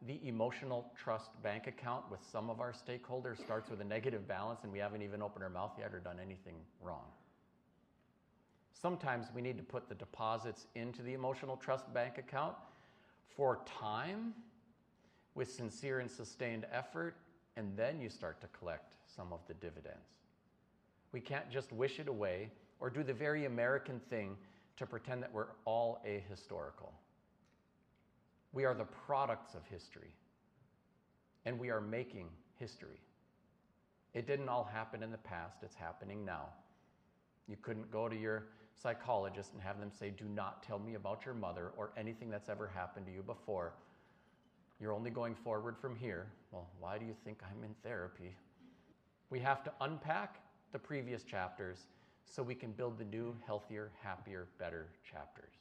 the emotional trust bank account with some of our stakeholders starts with a negative balance and we haven't even opened our mouth yet or done anything wrong. Sometimes we need to put the deposits into the emotional trust bank account for time with sincere and sustained effort, and then you start to collect some of the dividends. We can't just wish it away or do the very American thing to pretend that we're all ahistorical. We are the products of history, and we are making history. It didn't all happen in the past, it's happening now. You couldn't go to your psychologist and have them say, do not tell me about your mother or anything that's ever happened to you before. You're only going forward from here. Well, why do you think I'm in therapy? We have to unpack the previous chapters so we can build the new, healthier, happier, better chapters.